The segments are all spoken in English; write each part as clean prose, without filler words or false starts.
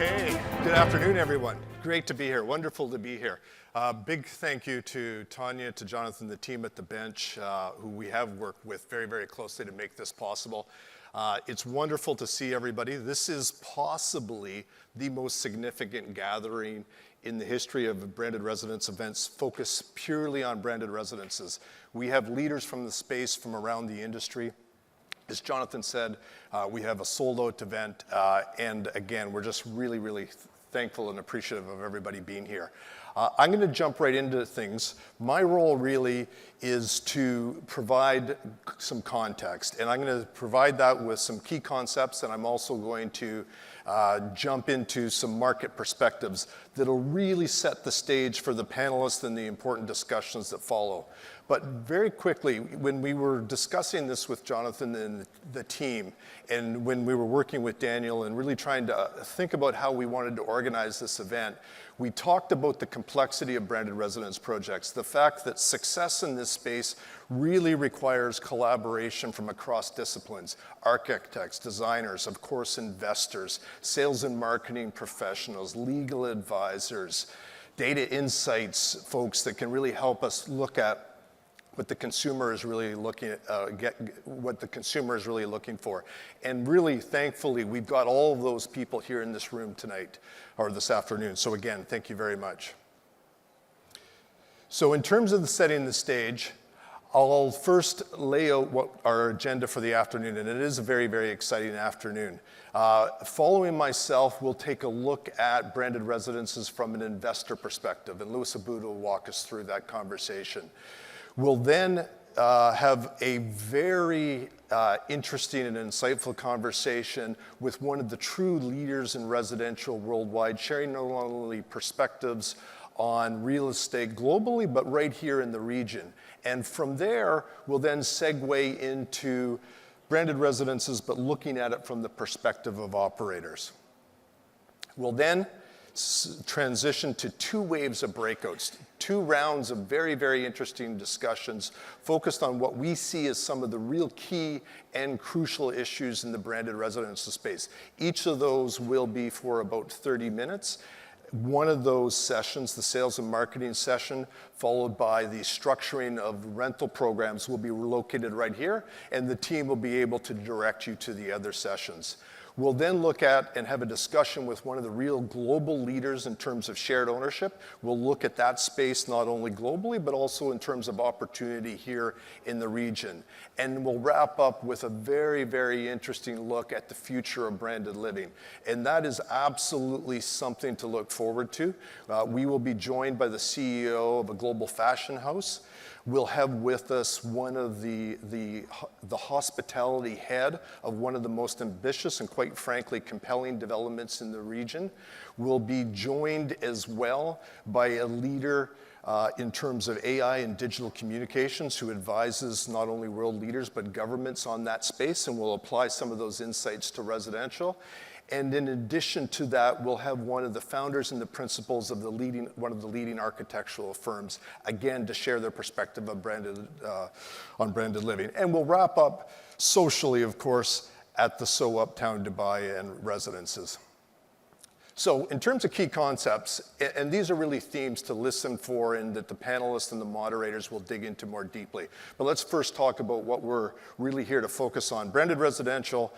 Okay, good afternoon, everyone. Great to be here, wonderful to be here. Big thank you to Tanya, to Jonathan, the team at the bench, who we have worked with very, very closely to make this possible. It's wonderful to see everybody. This is possibly the most significant gathering in the history of branded residence events focused purely on branded residences. We have leaders from the space from around the industry. As Jonathan said, we have a sold-out event, and again, we're just really, really thankful and appreciative of everybody being here. I'm going to jump right into things. My role really is to provide some context, and I'm going to provide that with some key concepts, and I'm also going to jump into some market perspectives that'll really set the stage for the panelists and the important discussions that follow. But very quickly, when we were discussing this with Jonathan and the team, and when we were working with Daniel and really trying to think about how we wanted to organize this event, we talked about the complexity of branded residence projects, the fact that success in this space really requires collaboration from across disciplines, architects, designers, of course, investors, sales and marketing professionals, legal advisors, data insights folks that can really help us look at what the consumer is really looking at, what the consumer is really looking for. And really, thankfully, we've got all of those people here in this room tonight, or this afternoon. So again, thank you very much. So in terms of setting the stage, I'll first lay out what our agenda for the afternoon, and it is a very, very exciting afternoon. Following myself, we'll take a look at branded residences from an investor perspective, and Louis Abud will walk us through that conversation. We'll then have a very interesting and insightful conversation with one of the true leaders in residential worldwide, sharing not only perspectives on real estate globally, but right here in the region. And from there, we'll then segue into branded residences, but looking at it from the perspective of operators. We'll then transition to two waves of breakouts, two rounds of very, very interesting discussions focused on what we see as some of the real key and crucial issues in the branded residential space. Each of those will be for about 30 minutes. One of those sessions, the sales and marketing session, followed by the structuring of rental programs, will be located right here, and the team will be able to direct you to the other sessions. We'll then look at and have a discussion with one of the real global leaders in terms of shared ownership. We'll look at that space not only globally, but also in terms of opportunity here in the region. And we'll wrap up with a very, very interesting look at the future of branded living. And that is absolutely something to look forward to. We will be joined by the CEO of a global fashion house. We'll have with us one of the hospitality head of one of the most ambitious and quite frankly compelling developments in the region. We'll be joined as well by a leader in terms of AI and digital communications who advises not only world leaders but governments on that space, and will apply some of those insights to residential. And in addition to that, we'll have one of the founders and the principals of one of the leading architectural firms, again, to share their perspective of on branded living. And we'll wrap up socially, of course, at the So Uptown Dubai and residences. So in terms of key concepts, and these are really themes to listen for and that the panelists and the moderators will dig into more deeply. But let's first talk about what we're really here to focus on. Branded residential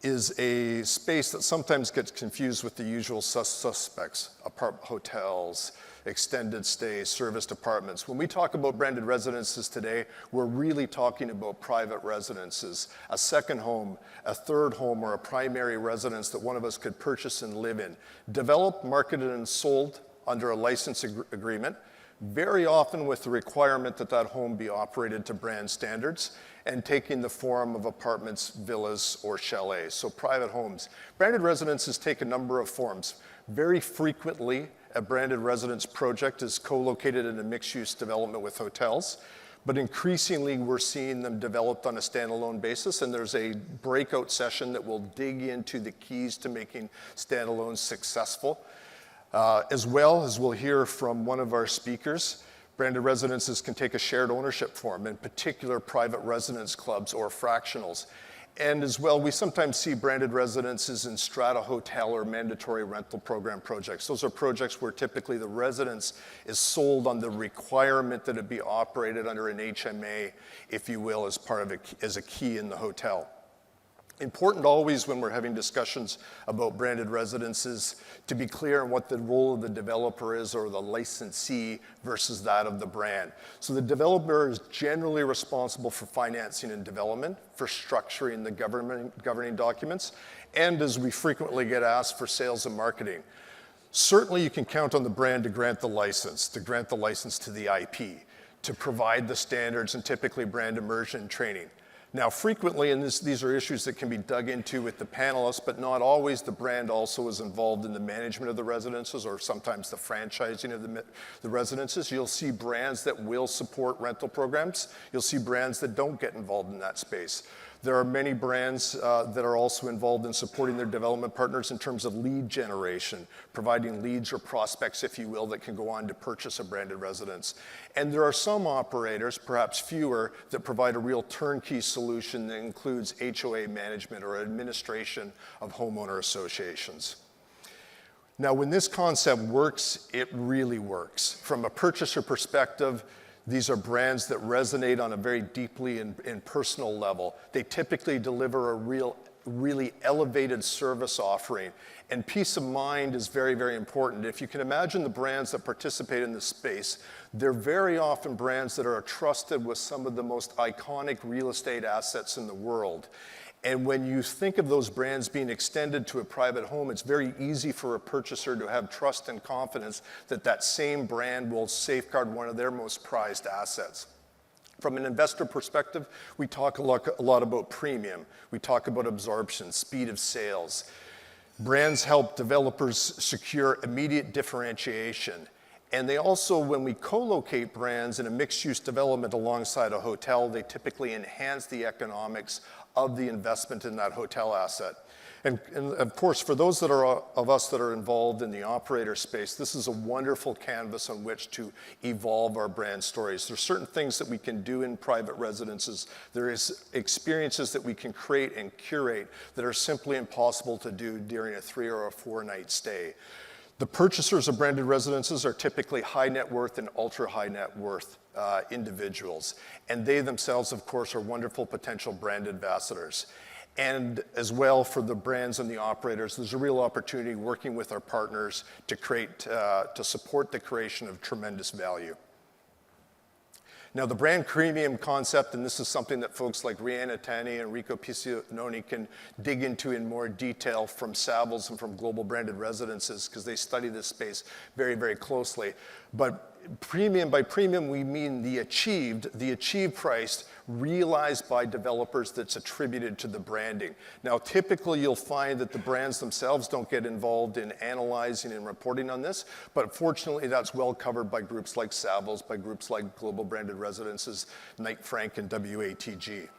is a space that sometimes gets confused with the usual suspects, apartment hotels, extended stay, serviced apartments. When we talk about branded residences today, we're really talking about private residences, a second home, a third home, or a primary residence that one of us could purchase and live in. Developed, marketed, and sold under a license agreement, very often with the requirement that that home be operated to brand standards and taking the form of apartments, villas, or chalets, so private homes. Branded residences take a number of forms. Very frequently, a branded residence project is co-located in a mixed-use development with hotels, but increasingly we're seeing them developed on a standalone basis, and there's a breakout session that will dig into the keys to making standalones successful. As well as we'll hear from one of our speakers, branded residences can take a shared ownership form, in particular private residence clubs or fractionals. And as well, we sometimes see branded residences in strata hotel or mandatory rental program projects. Those are projects where typically the residence is sold on the requirement that it be operated under an HMA, if you will, as part of as a key in the hotel. Important always when we're having discussions about branded residences to be clear on what the role of the developer is or the licensee versus that of the brand. So the developer is generally responsible for financing and development, for structuring the governing documents, and as we frequently get asked, for sales and marketing. Certainly you can count on the brand to grant the license to the IP, to provide the standards and typically brand immersion and training. Now, frequently, and these are issues that can be dug into with the panelists, but not always, the brand also is involved in the management of the residences or sometimes the franchising of the residences. You'll see brands that will support rental programs. You'll see brands that don't get involved in that space. There are many brands that are also involved in supporting their development partners in terms of lead generation, providing leads or prospects, if you will, that can go on to purchase a branded residence. And there are some operators, perhaps fewer, that provide a real turnkey solution that includes HOA management or administration of homeowner associations. Now, when this concept works, it really works. From a purchaser perspective, these are brands that resonate on a very deeply and personal level. They typically deliver a really elevated service offering. And peace of mind is very, very important. If you can imagine the brands that participate in this space, they're very often brands that are trusted with some of the most iconic real estate assets in the world. And when you think of those brands being extended to a private home, it's very easy for a purchaser to have trust and confidence that that same brand will safeguard one of their most prized assets. From an investor perspective, we talk a lot about premium. We talk about absorption, speed of sales. Brands help developers secure immediate differentiation. And they also, when we co-locate brands in a mixed-use development alongside a hotel, they typically enhance the economics of the investment in that hotel asset. And of course, for those of us that are involved in the operator space, this is a wonderful canvas on which to evolve our brand stories. There's certain things that we can do in private residences. There is experiences that we can create and curate that are simply impossible to do during a 3 or a 4 night stay. The purchasers of branded residences are typically high net worth and ultra high net worth individuals. And they themselves, of course, are wonderful potential brand ambassadors. And as well for the brands and the operators, there's a real opportunity working with our partners to support the creation of tremendous value. Now, the brand premium concept, and this is something that folks like Rihanna Tani and Rico Piccioni can dig into in more detail from Savills and from Global Branded Residences, because they study this space very, very closely. But premium, by premium, we mean the achieved price realized by developers that's attributed to the branding. Now, typically you'll find that the brands themselves don't get involved in analyzing and reporting on this, but fortunately that's well covered by groups like Savills, by groups like Global Branded Residences, Knight Frank, and WATG.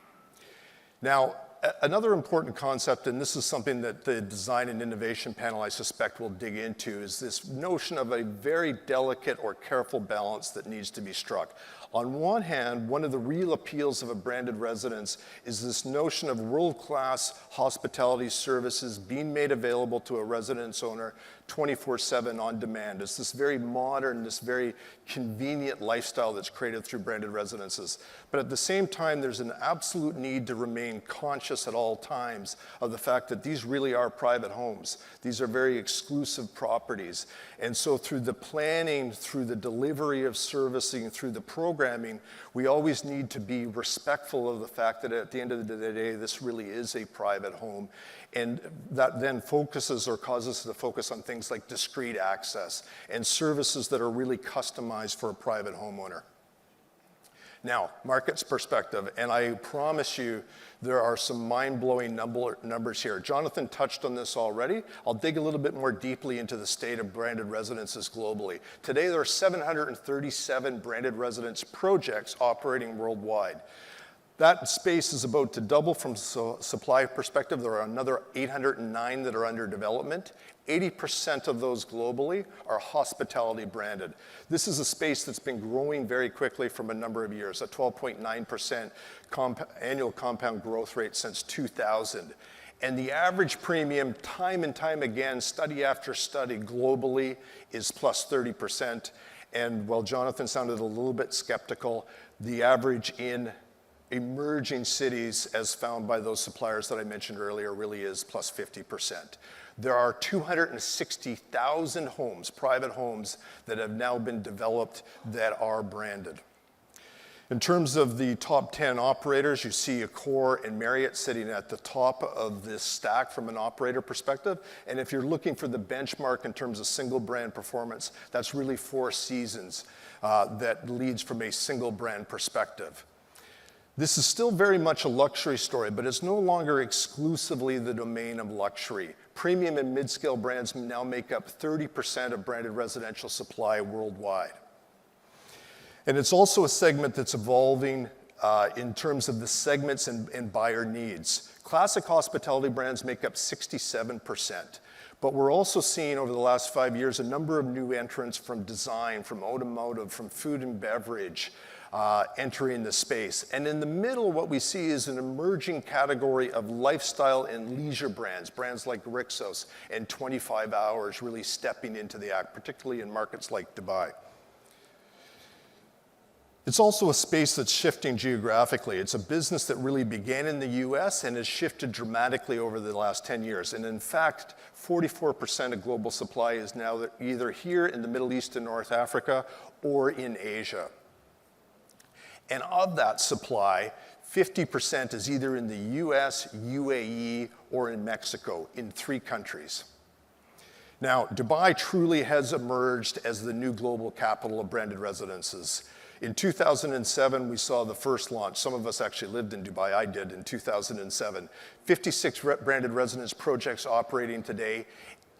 Now, another important concept, and this is something that the design and innovation panel, I suspect, will dig into, is this notion of a very delicate or careful balance that needs to be struck. On one hand, one of the real appeals of a branded residence is this notion of world-class hospitality services being made available to a residence owner 24/7 on demand. It's this very modern, this very convenient lifestyle that's created through branded residences. But at the same time, there's an absolute need to remain conscious at all times of the fact that these really are private homes. These are very exclusive properties. And so through the planning, through the delivery of servicing, through the programming, we always need to be respectful of the fact that at the end of the day, this really is a private home. And that then focuses or causes us to focus on things like discrete access and services that are really customized for a private homeowner. Now, market's perspective, and I promise you there are some mind-blowing numbers here. Jonathan touched on this already. I'll dig a little bit more deeply into the state of branded residences globally. Today, there are 737 branded residence projects operating worldwide. That space is about to double from supply perspective. There are another 809 that are under development, 80% of those globally are hospitality branded. This is a space that's been growing very quickly from a number of years, a 12.9% annual compound growth rate since 2000. And the average premium, time and time again, study after study globally, is plus 30%. And while Jonathan sounded a little bit skeptical, the average in emerging cities, as found by those suppliers that I mentioned earlier, really is plus 50%. There are 260,000 homes, private homes, that have now been developed that are branded. In terms of the top 10 operators, you see Accor and Marriott sitting at the top of this stack from an operator perspective. And if you're looking for the benchmark in terms of single brand performance, that's really Four Seasons that leads from a single brand perspective. This is still very much a luxury story, but it's no longer exclusively the domain of luxury. Premium and mid-scale brands now make up 30% of branded residential supply worldwide. And it's also a segment that's evolving in terms of the segments and buyer needs. Classic hospitality brands make up 67%. But we're also seeing over the last 5 years a number of new entrants from design, from automotive, from food and beverage entering the space. And in the middle, what we see is an emerging category of lifestyle and leisure brands, brands like Rixos and 25 Hours really stepping into the act, particularly in markets like Dubai. It's also a space that's shifting geographically. It's a business that really began in the US and has shifted dramatically over the last 10 years. And in fact, 44% of global supply is now either here in the Middle East and North Africa or in Asia. And of that supply, 50% is either in the US, UAE, or in Mexico, in 3 countries. Now, Dubai truly has emerged as the new global capital of branded residences. In 2007, we saw the first launch. Some of us actually lived in Dubai. I did in 2007. 56 branded residence projects operating today,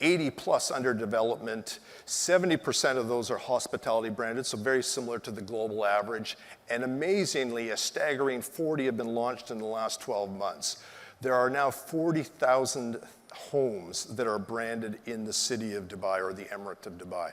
80 plus under development. 70% of those are hospitality branded, so very similar to the global average. And amazingly, a staggering 40 have been launched in the last 12 months. There are now 40,000 homes that are branded in the city of Dubai or the Emirate of Dubai.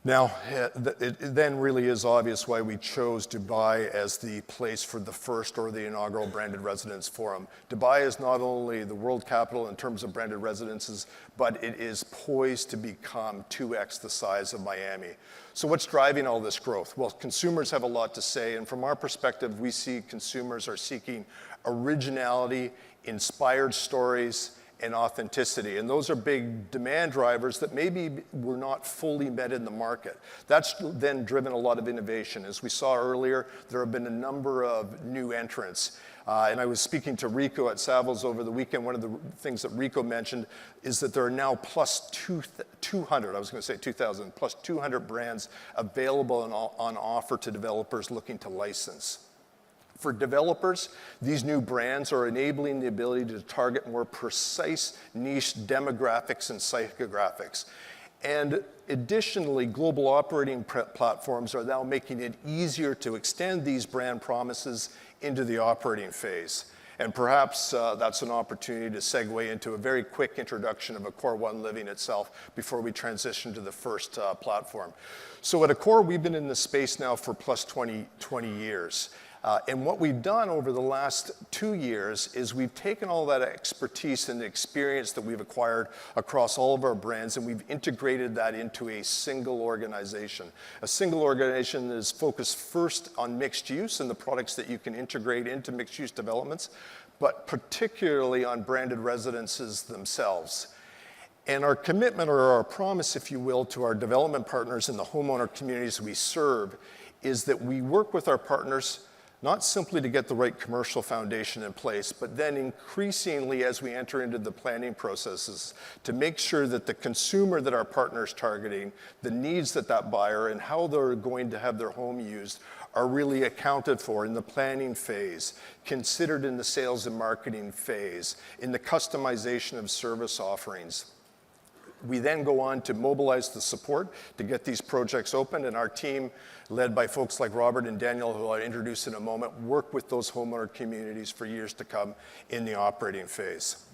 Now, it then really is obvious why we chose Dubai as the place for the first or the inaugural Branded Residence Forum. Dubai is not only the world capital in terms of branded residences, but it is poised to become 2x the size of Miami. So what's driving all this growth? Well, consumers have a lot to say, and from our perspective, we see consumers are seeking originality, inspired stories, and authenticity. And those are big demand drivers that maybe were not fully met in the market. That's then driven a lot of innovation. As we saw earlier, there have been a number of new entrants. And I was speaking to Rico at Savills over the weekend. One of the things that Rico mentioned is that there are now plus 200, I was going to say 2,000, plus 200 brands available and on offer to developers looking to license. For developers, these new brands are enabling the ability to target more precise niche demographics and psychographics. And additionally, global operating platforms are now making it easier to extend these brand promises into the operating phase. And perhaps that's an opportunity to segue into a very quick introduction of Accor One Living itself before we transition to the first platform. So at Accor, we've been in this space now for plus 20 years. And what we've done over the last 2 years is we've taken all that expertise and experience that we've acquired across all of our brands, and we've integrated that into a single organization. A single organization that is focused first on mixed use and the products that you can integrate into mixed use developments, but particularly on branded residences themselves. And our commitment, or our promise, if you will, to our development partners in the homeowner communities we serve is that we work with our partners not simply to get the right commercial foundation in place, but then increasingly as we enter into the planning processes to make sure that the consumer that our partner is targeting, the needs that that buyer and how they're going to have their home used are really accounted for in the planning phase, considered in the sales and marketing phase, in the customization of service offerings. We then go on to mobilize the support to get these projects open, and our team, led by folks like Robert and Daniel, who I'll introduce in a moment, work with those homeowner communities for years to come in the operating phase.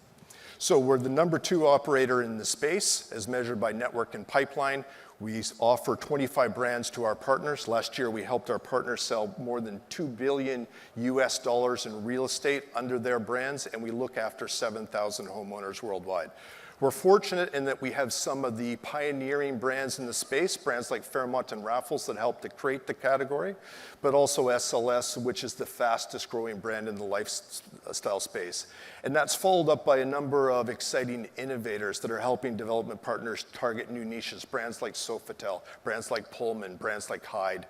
So we're the #2 operator in the space as measured by network and pipeline. We offer 25 brands to our partners. Last year, we helped our partners sell more than $2 billion in real estate under their brands, and we look after 7,000 homeowners worldwide. We're fortunate in that we have some of the pioneering brands in the space, brands like Fairmont and Raffles that helped to create the category, but also SLS, which is the fastest growing brand in the lifestyle space. And that's followed up by a number of exciting innovators that are helping development partners target new niches, brands like Sofitel, brands like Pullman, brands like Hyde,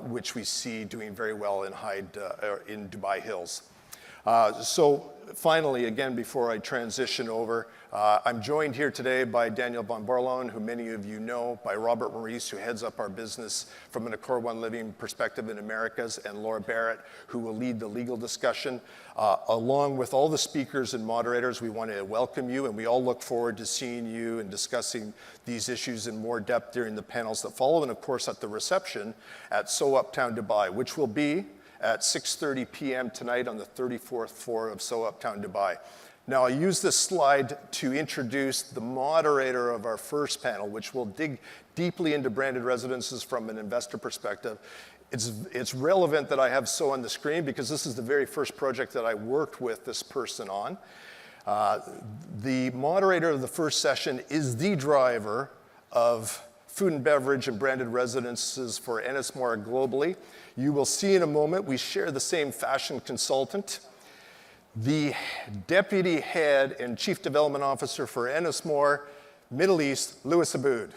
which we see doing very well in in Dubai Hills. So finally, again, before I transition over, I'm joined here today by Daniel von Barlow, who many of you know, by Robert Maurice, who heads up our business from an Accor One Living perspective in Americas, and Laura Barrett, who will lead the legal discussion. Along with all the speakers and moderators, we want to welcome you, and we all look forward to seeing you and discussing these issues in more depth during the panels that follow, and of course at the reception at So Uptown Dubai, which will be at 6:30 p.m. tonight on the 34th floor of So Uptown Dubai. Now, I use this slide to introduce the moderator of our first panel, which will dig deeply into branded residences from an investor perspective. It's relevant that I have So on the screen because this is the very first project that I worked with this person on. The moderator of the first session is the driver of food and beverage and branded residences for Ennismore globally. You will see in a moment we share the same fashion consultant. The deputy head and chief development officer for Ennismore Middle East, Louis Aboud.